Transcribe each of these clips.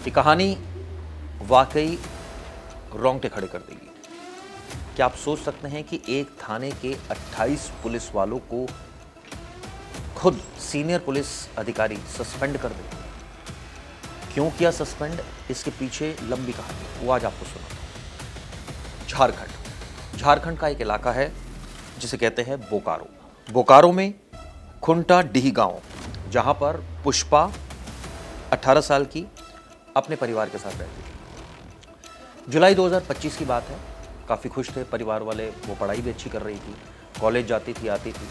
ये कहानी वाकई रोंगटे खड़े कर देगी। क्या आप सोच सकते हैं कि एक थाने के 28 पुलिस वालों को खुद सीनियर पुलिस अधिकारी सस्पेंड कर दे? क्यों किया सस्पेंड, इसके पीछे लंबी कहानी, वो आज आपको सुनाता हूं। झारखंड का एक इलाका है जिसे कहते हैं बोकारो। बोकारो में खुंटा डीह गांव, जहां पर पुष्पा 18 साल की अपने परिवार के साथ रहती थी। जुलाई 2025 की बात है। काफ़ी खुश थे परिवार वाले, वो पढ़ाई भी अच्छी कर रही थी, कॉलेज जाती थी, आती थी।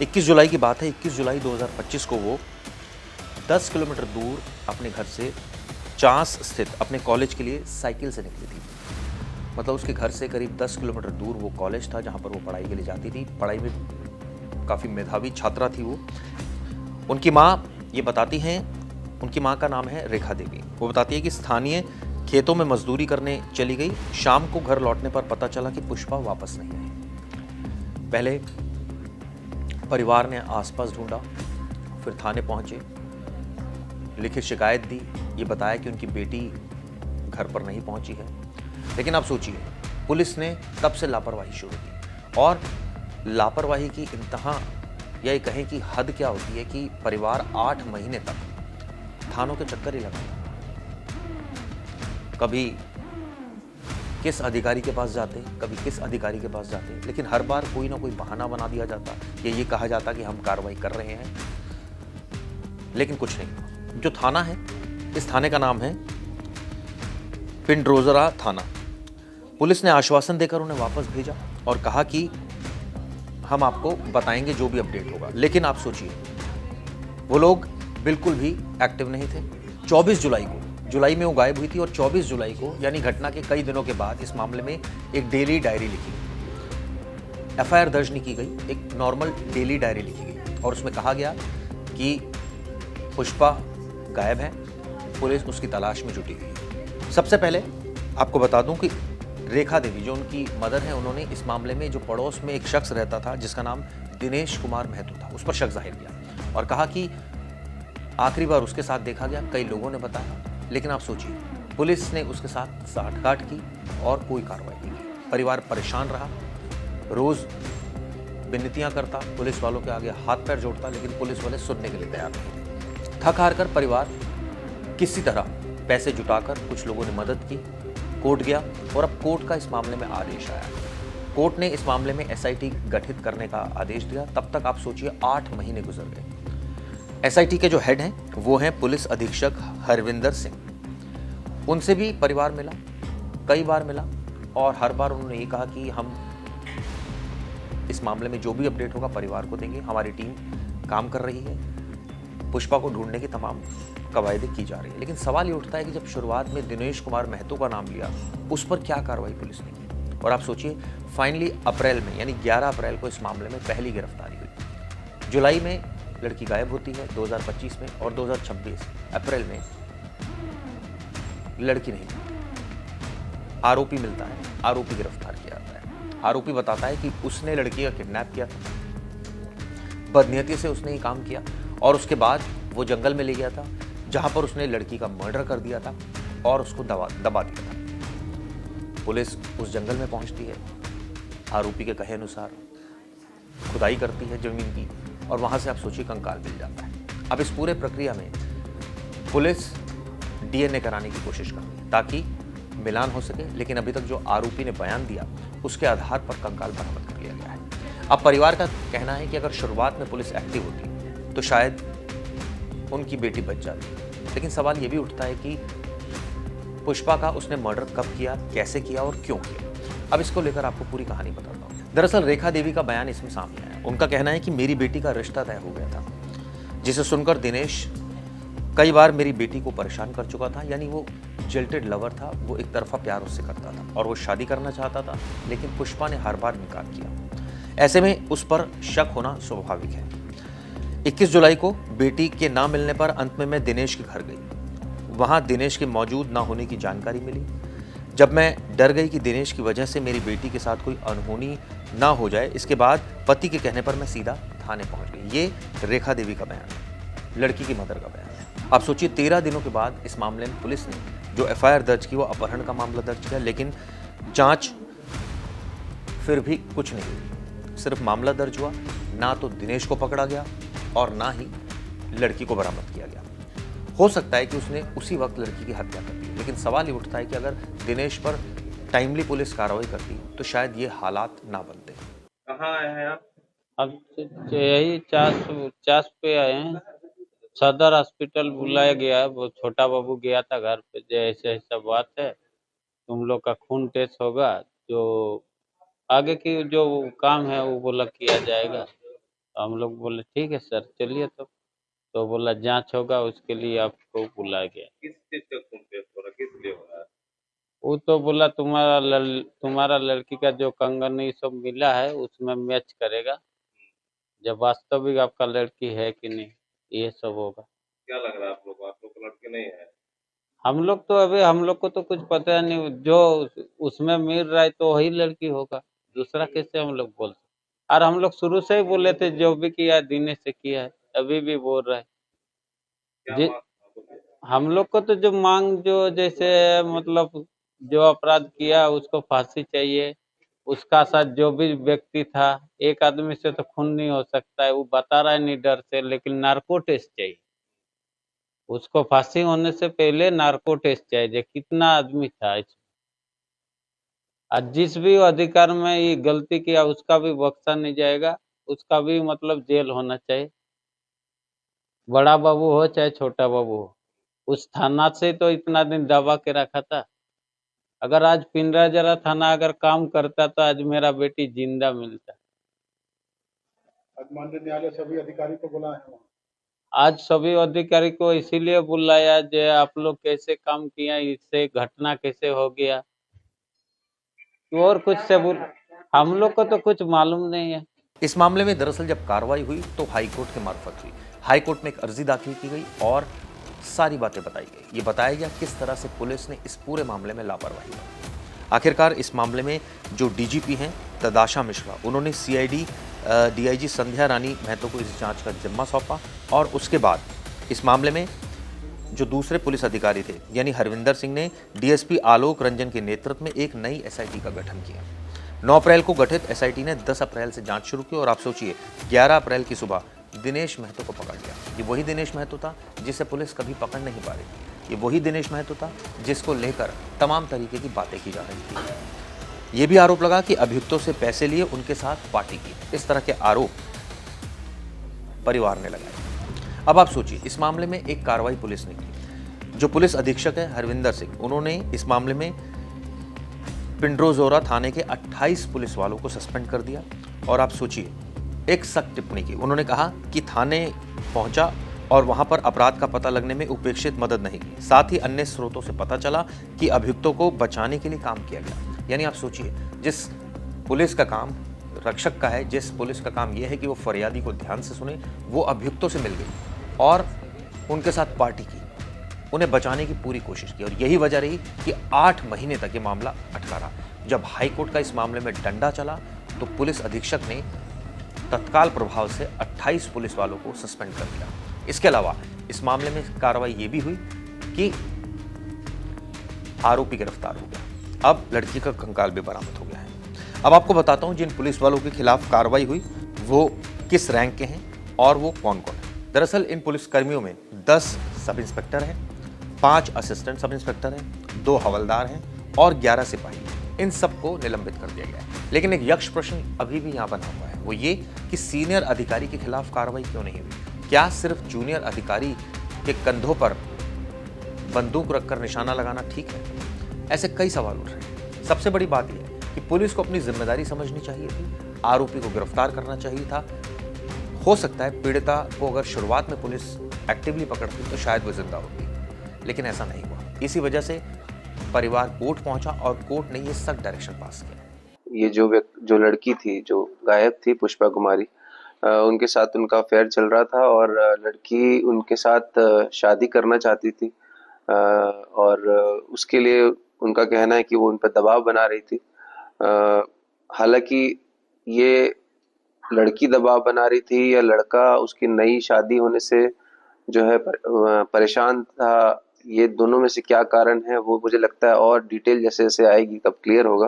21 जुलाई की बात है। 21 जुलाई 2025 को वो 10 किलोमीटर दूर अपने घर से चांस स्थित अपने कॉलेज के लिए साइकिल से निकली थी। मतलब उसके घर से करीब 10 किलोमीटर दूर वो कॉलेज था जहाँ पर वो पढ़ाई के लिए जाती थी। पढ़ाई में काफ़ी मेधावी छात्रा थी वो। उनकी माँ ये बताती हैं, उनकी माँ का नाम है रेखा देवी। वो बताती है कि स्थानीय खेतों में मजदूरी करने चली गई। शाम को घर लौटने पर पता चला कि पुष्पा वापस नहीं आई। पहले परिवार ने आसपास ढूंढा, फिर थाने पहुंचे, लिखित शिकायत दी, ये बताया कि उनकी बेटी घर पर नहीं पहुंची है। लेकिन आप सोचिए, पुलिस ने तब से लापरवाही शुरू की। और लापरवाही की इंतहा, या ये कहें कि हद क्या होती है कि परिवार 8 महीने तक थानों के चक्कर ही लगाया। कभी किस अधिकारी के पास जाते, कभी किस अधिकारी के पास जाते, लेकिन हर बार कोई ना कोई बहाना बना दिया जाता, ये कहा जाता कि हम कार्रवाई कर रहे हैं, लेकिन कुछ नहीं। जो थाना है, इस थाने का नाम है पिंडरोजरा थाना। पुलिस ने आश्वासन देकर उन्हें वापस भेजा और कहा कि हम आपको बताएंगे जो भी अपडेट होगा। लेकिन आप सोचिए, वो लोग बिल्कुल भी एक्टिव नहीं थे। 24 जुलाई को, जुलाई में वो गायब हुई थी, और 24 जुलाई को यानी घटना के कई दिनों के बाद इस मामले में एक डेली डायरी लिखी गई। एफआईआर दर्ज नहीं की गई, एक नॉर्मल डेली डायरी लिखी गई और उसमें कहा गया कि पुष्पा गायब है, पुलिस उसकी तलाश में जुटी हुई है। सबसे पहले आपको बता दूं कि रेखा देवी, जो उनकी मदर है, उन्होंने इस मामले में जो पड़ोस में एक शख्स रहता था जिसका नाम दिनेश कुमार महतो था, उस पर शक जाहिर किया और कहा कि आखिरी बार उसके साथ देखा गया, कई लोगों ने बताया। लेकिन आप सोचिए, पुलिस ने उसके साथ साठगांठ की और कोई कार्रवाई नहीं की। परिवार परेशान रहा, रोज विनतियां करता, पुलिस वालों के आगे हाथ पैर जोड़ता, लेकिन पुलिस वाले सुनने के लिए तैयार नहीं। थक हार कर परिवार किसी तरह पैसे जुटाकर कुछ लोगों ने मदद की, कोर्ट गया और अब कोर्ट का इस मामले में आदेश आया। कोर्ट ने इस मामले में एसआईटी गठित करने का आदेश दिया। तब तक आप सोचिए 8 महीने गुजर गए। एसआईटी के जो हेड हैं वो हैं पुलिस अधीक्षक हरविंदर सिंह। उनसे भी परिवार मिला, कई बार मिला, और हर बार उन्होंने ये कहा कि हम इस मामले में जो भी अपडेट होगा परिवार को देंगे, हमारी टीम काम कर रही है, पुष्पा को ढूंढने की तमाम कवायदें की जा रही है। लेकिन सवाल ये उठता है कि जब शुरुआत में दिनेश कुमार महतो का नाम लिया, उस पर क्या कार्रवाई पुलिस ने की? और आप सोचिए, फाइनली अप्रैल में यानी 11 अप्रैल को इस मामले में पहली गिरफ्तारी हुई। जुलाई में लड़की गायब होती है 2025 में, और 2026 अप्रैल में लड़की नहीं मिलती। आरोपी मिलता है, आरोपी गिरफ्तार किया जाता है। आरोपी बताता है कि उसने लड़की का किडनैप किया था, बदनीयती से उसने ये काम किया, और उसके बाद वो जंगल में ले गया था जहां पर उसने लड़की का मर्डर कर दिया था और उसको दबा दिया था। पुलिस उस जंगल में पहुंचती है, आरोपी के कहे अनुसार खुदाई करती है जमीन की, और वहां से आप सोचिए कंकाल मिल जाता है। अब इस पूरे प्रक्रिया में पुलिस डीएनए कराने की कोशिश कर रही है ताकि मिलान हो सके, लेकिन अभी तक जो आरोपी ने बयान दिया उसके आधार पर कंकाल बरामद कर लिया गया है। अब परिवार का कहना है कि अगर शुरुआत में पुलिस एक्टिव होती तो शायद उनकी बेटी बच जाती, लेकिन सवाल ये भी उठता है कि पुष्पा का उसने मर्डर कब किया, कैसे किया और क्यों किया। अब इसको लेकर आपको पूरी कहानी बताता हूँ। दरअसल रेखा देवी का बयान इसमें सामने आया। उनका कहना है कि मेरी बेटी का रिश्ता तय हो गया था, जिसे सुनकर दिनेश कई बार मेरी बेटी को परेशान कर चुका था। यानी वो जिल्टेड लवर था, वो एक तरफा प्यार उससे करता था और वो शादी करना चाहता था, लेकिन पुष्पा ने हर बार इनकार किया। ऐसे में उस पर शक होना स्वाभाविक है। 21 जुलाई को बेटी के ना मिलने पर अंत में मैं दिनेश के घर गई। वहां दिनेश के मौजूद ना होने की जानकारी मिली। जब मैं डर गई कि दिनेश की वजह से मेरी बेटी के साथ कोई अनहोनी ना हो जाए, इसके बाद पति के कहने पर मैं सीधा थाने पहुंच गई। ये रेखा देवी का बयान है, लड़की की मदर का बयान है। आप सोचिए 13 दिनों के बाद इस मामले में पुलिस ने जो एफआईआर दर्ज की वो अपहरण का मामला दर्ज किया, लेकिन जांच फिर भी कुछ नहीं हुई। सिर्फ मामला दर्ज हुआ, ना तो दिनेश को पकड़ा गया और ना ही लड़की को बरामद किया गया। हो सकता है कि उसने उसी वक्त लड़की की हत्या कर दी, लेकिन सवाल ये उठता है कि अगर दिनेश पर टाइमली पुलिस कार्रवाई करती तो शायद ये हालात ना बनते। कहाँ आए हैं आप? अब यही चास पे आए हैं। सदर हॉस्पिटल बुलाया गया है। वो छोटा बाबू गया था घर पे, जैसे ऐसा बात है, तुम लोग का खून टेस्ट होगा, जो आगे की जो काम है वो बोला किया जाएगा। तो हम लोग बोले ठीक है सर, चलिए। तो बोला जांच होगा, उसके लिए आपको बुलाया गया। किस चीज का खून टेस्ट हो रहा है, किस लिए हो रहा है? वो तो बोला तुम्हारा लड़की का जो कंगन ये सब मिला है उसमें मैच करेगा, जब वास्तविक आपका लड़की है कि नहीं, ये सब होगा। क्या लग रहा है आप लोग को? आप लोग को लड़के नहीं है? हम लोग को तो कुछ पता नहीं, जो उसमें मिल रहा है तो वही लड़की होगा, दूसरा कैसे हम लोग बोल सकते। और हम लोग शुरू से ही बोले थे जो भी किया है दिनेश से किया है, अभी भी बोल रहे हैं। क्या जी, मांग आप लोग की? हम लोग को तो जो मांग, जो जैसे मतलब जो अपराध किया उसको फांसी चाहिए। उसका साथ जो भी व्यक्ति था, एक आदमी से तो खून नहीं हो सकता है, वो बता रहा है नहीं डर से, लेकिन नार्को टेस्ट चाहिए। उसको फांसी होने से पहले नार्को टेस्ट चाहिए, जो कितना आदमी था इसमें। और जिस भी अधिकार में ये गलती किया उसका भी बख्शा नहीं जाएगा, उसका भी मतलब जेल होना चाहिए, बड़ा बाबू हो चाहे छोटा बाबू हो। उस थाना से तो इतना दिन दबा के रखा था। अगर आज पिंजरा थाना अगर काम करता तो आज मेरा बेटी जिंदा मिलता। आज माननीय न्यायालय सभी अधिकारी को बुलाए हैं वहाँ। आज सभी अधिकारी को इसीलिए बुलाया जो आप लोग कैसे काम किया, इससे घटना कैसे हो गया, और कुछ से हम लोग को तो कुछ मालूम नहीं है। इस मामले में दरअसल जब कार्रवाई हुई तो हाईकोर्ट के मार्फत हुई। हाईकोर्ट में एक अर्जी दाखिल की गई और सारी बातें बताई गई। ये बताया गया किस तरह से पुलिस ने इस पूरे मामले में लापरवाही की। आखिरकार इस मामले में जो डीजीपी हैं तदाशा मिश्रा, उन्होंने सीआईडी डीआईजी संध्या रानी महतो को इस जांच का जिम्मा सौंपा और उसके बाद इस मामले में जो दूसरे पुलिस अधिकारी थे यानी हरविंदर सिंह ने डीएसपी आलोक रंजन के नेतृत्व में एक नई एसआईटी का गठन किया। 9 अप्रैल को गठित एसआईटी ने 10 अप्रैल से जांच शुरू की और आप सोचिए 11 अप्रैल की सुबह दिनेश महतो को पकड़ लिया। ये वही दिनेश महतो था जिसे पुलिस कभी पकड़ नहीं पा रही थी। ये वही दिनेश महतो था जिसको लेकर तमाम तरीके की बातें की जा रही थी। ये भी आरोप लगा कि अभियुक्तों से पैसे लिए उनके साथ पार्टी की। इस तरह के आरोप परिवार ने लगाए। अब आप सोचिए इस मामले में एक कार्रवाई पुलिस ने की। जो पुलिस अधीक्षक है हरविंदर सिंह, उन्होंने इस मामले में पिंड्रोजोरा थाने के 28 पुलिस वालों को सस्पेंड कर दिया और आप सोचिए एक सख्त टिप्पणी की। उन्होंने कहा कि थाने पहुंचा और वहां पर अपराध का पता लगने में उपेक्षित मदद नहीं की। साथ ही अन्य स्रोतों से पता चला कि अभियुक्तों को बचाने के लिए काम किया गया। यानी आप सोचिए जिस पुलिस का काम रक्षक का है, जिस पुलिस का काम यह है कि वो फरियादी को ध्यान से सुने, वो अभियुक्तों से मिल गई और उनके साथ पार्टी की, उन्हें बचाने की पूरी कोशिश की और यही वजह रही कि 8 महीने तक ये मामला अटका रहा। जब हाईकोर्ट का इस मामले में डंडा चला तो पुलिस अधीक्षक ने तत्काल प्रभाव से 28 पुलिस वालों को सस्पेंड कर दिया। इसके अलावा इस मामले में कार्रवाई ये भी हुई कि आरोपी गिरफ्तार हो गया। अब लड़की का कंकाल भी बरामद हो गया है। अब आपको बताता हूं जिन पुलिस वालों के खिलाफ कार्रवाई हुई वो किस रैंक के हैं और वो कौन कौन है। दरअसल इन पुलिस कर्मियों में 10 सब इंस्पेक्टर हैं, 5 असिस्टेंट सब इंस्पेक्टर हैं, 2 हवलदार हैं और 11 सिपाही हैं। इन सबको निलंबित कर दिया गया है। लेकिन एक यक्ष प्रश्न अभी भी यहाँ बना हुआ है, वो ये कि सीनियर अधिकारी के खिलाफ कार्रवाई क्यों नहीं हुई। क्या सिर्फ जूनियर अधिकारी के कंधों पर बंदूक रखकर निशाना लगाना ठीक है? ऐसे कई सवाल उठ रहे हैं। सबसे बड़ी बात यह है कि पुलिस को अपनी जिम्मेदारी समझनी चाहिए थी, आरोपी को गिरफ्तार करना चाहिए था। हो सकता है पीड़िता को अगर शुरुआत में पुलिस एक्टिवली पकड़ती तो शायद वो जिंदा होती, लेकिन ऐसा नहीं हुआ। इसी वजह से परिवार कोर्ट पहुंचा और कोर्ट ने ये सख्त डायरेक्शन पास किया। ये जो लड़की थी जो गायब थी, पुष्पा कुमारी, उनके साथ उनका अफेयर चल रहा था और लड़की उनके साथ शादी करना चाहती थी और उसके लिए उनका कहना है कि वो उन पर दबाव बना रही थी। हालांकि ये लड़की दबाव बना रही थी या लड़का उसकी नई शादी होने से जो है परेशान था। ये दोनों में से क्या कारण है वो मुझे लगता है और डिटेल जैसे जैसे आएगी तब क्लियर होगा,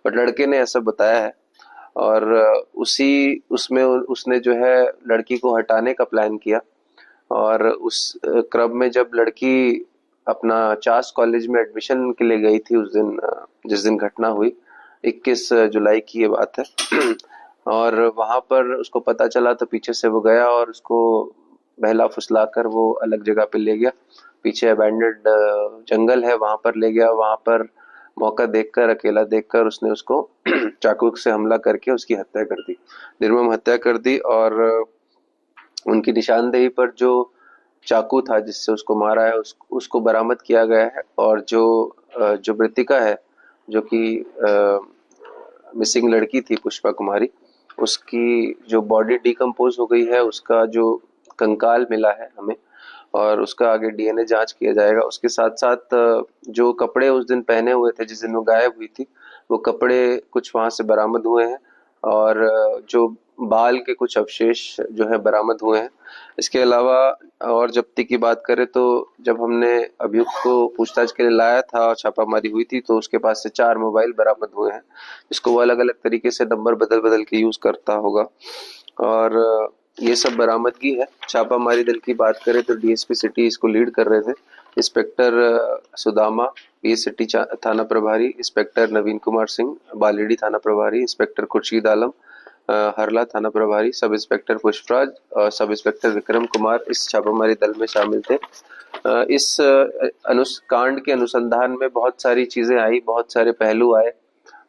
बट लड़के ने ऐसा बताया है। और उसमें उसने जो है लड़की को हटाने का प्लान किया, और उस क्रम में जब लड़की अपना चास कॉलेज में एडमिशन के लिए गई थी उस दिन, जिस दिन घटना हुई, 21 जुलाई की ये बात है और वहां पर उसको पता चला तो पीछे से वो गया और उसको बहला फुसला कर वो अलग जगह पे ले गया। पीछे अबैंडेड जंगल है, वहां पर ले गया। वहां पर मौका देखकर, अकेला देखकर उसने उसको चाकू से हमला करके उसकी हत्या कर दी, निर्मम हत्या कर दी। और उनकी निशानदेही पर जो चाकू था जिससे उसको मारा है उसको बरामद किया गया है। और जो मृतिका है, जो कि मिसिंग लड़की थी पुष्पा कुमारी, उसकी जो बॉडी डिकम्पोज हो गई है, उसका जो कंकाल मिला है हमें, और उसका आगे डीएनए जांच किया जाएगा। उसके साथ साथ जो कपड़े उस दिन पहने हुए थे जिस दिन वो गायब हुई थी, वो कपड़े कुछ वहां से बरामद हुए हैं, और जो बाल के कुछ अवशेष जो है बरामद हुए हैं। इसके अलावा और जब्ती की बात करें तो जब हमने अभियुक्त को पूछताछ के लिए लाया था और छापामारी हुई थी तो उसके पास से 4 मोबाइल बरामद हुए हैं, जिसको वो अलग अलग तरीके से नंबर बदल बदल के यूज करता होगा। और ये सब बरामदगी है। छापामारी दल की बात करें तो डीएसपी सिटी इसको लीड कर रहे थे। इंस्पेक्टर सुदामा पीएस सिटी थाना प्रभारी, इंस्पेक्टर नवीन कुमार सिंह बालेडी थाना प्रभारी, इंस्पेक्टर खुर्शीद आलम हरला थाना प्रभारी, सब इंस्पेक्टर पुष्पराज और सब इंस्पेक्टर विक्रम कुमार इस छापामारी दल में शामिल थे। इस कांड के अनुसंधान में बहुत सारी चीजें आई, बहुत सारे पहलू आए।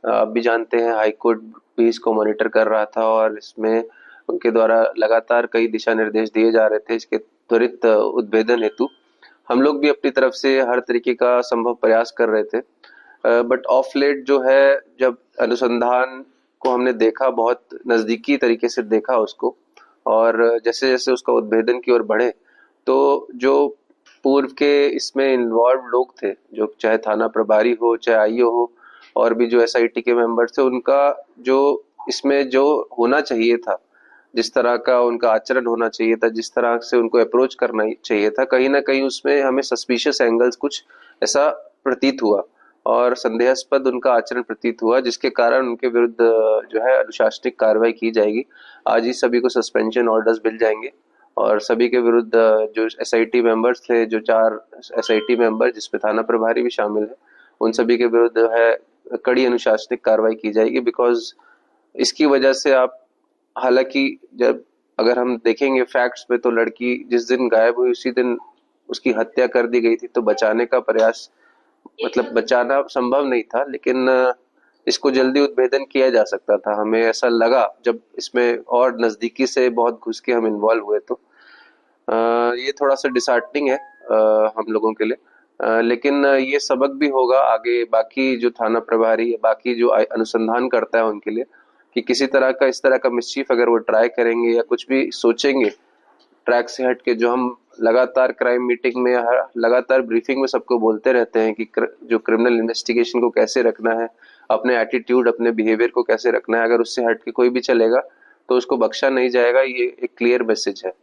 आप भी जानते हैं हाईकोर्ट भी इसको मॉनिटर कर रहा था और इसमें उनके द्वारा लगातार कई दिशा निर्देश दिए जा रहे थे इसके त्वरित उद्भेदन हेतु। हम लोग भी अपनी तरफ से हर तरीके का संभव प्रयास कर रहे थे, बट ऑफ लेट जो है जब अनुसंधान को हमने देखा, बहुत नजदीकी तरीके से देखा उसको, और जैसे जैसे उसका उद्भेदन की ओर बढ़े तो जो पूर्व के इसमें इन्वॉल्व लोग थे, जो चाहे थाना प्रभारी हो, चाहे आईओ हो, और भी जो एसआईटी के मेंबर्स थे, उनका जो इसमें जो होना चाहिए था, जिस तरह का उनका आचरण होना चाहिए था, जिस तरह से उनको अप्रोच करना चाहिए था, कहीं ना कहीं उसमें हमें सस्पिशियस एंगल्स कुछ ऐसा प्रतीत हुआ और संदेहास्पद उनका आचरण प्रतीत हुआ, जिसके कारण उनके विरुद्ध जो है अनुशासनिक कार्रवाई की जाएगी। आज ही सभी को सस्पेंशन ऑर्डर्स मिल जाएंगे और सभी के विरुद्ध जो एसआईटी मेंबर्स थे, जो 4 एसआईटी मेंबर जिसमें थाना प्रभारी भी शामिल है, उन सभी के विरुद्ध है कड़ी अनुशासनिक कार्रवाई की जाएगी। बिकॉज इसकी वजह से आप, हालांकि जब अगर हम देखेंगे फैक्ट्स में तो लड़की जिस दिन गायब हुई उसी दिन उसकी हत्या कर दी गई थी, तो बचाने का प्रयास, मतलब बचाना संभव नहीं था, लेकिन इसको जल्दी उद्भेदन किया जा सकता था। हमें ऐसा लगा जब इसमें और नजदीकी से बहुत घुस के हम इन्वॉल्व हुए, तो ये थोड़ा सा डिसहार्टनिंग है हम लोगों के लिए, लेकिन ये सबक भी होगा आगे बाकी जो थाना प्रभारी, बाकी जो अनुसंधान करता है उनके लिए, कि किसी तरह का इस तरह का मिसचीफ अगर वो ट्राई करेंगे या कुछ भी सोचेंगे ट्रैक से हट के, जो हम लगातार क्राइम मीटिंग में, लगातार ब्रीफिंग में सबको बोलते रहते हैं कि जो क्रिमिनल इन्वेस्टिगेशन को कैसे रखना है, अपने एटीट्यूड, अपने बिहेवियर को कैसे रखना है, अगर उससे हट के कोई भी चलेगा तो उसको बख्शा नहीं जाएगा। ये एक क्लियर मैसेज है।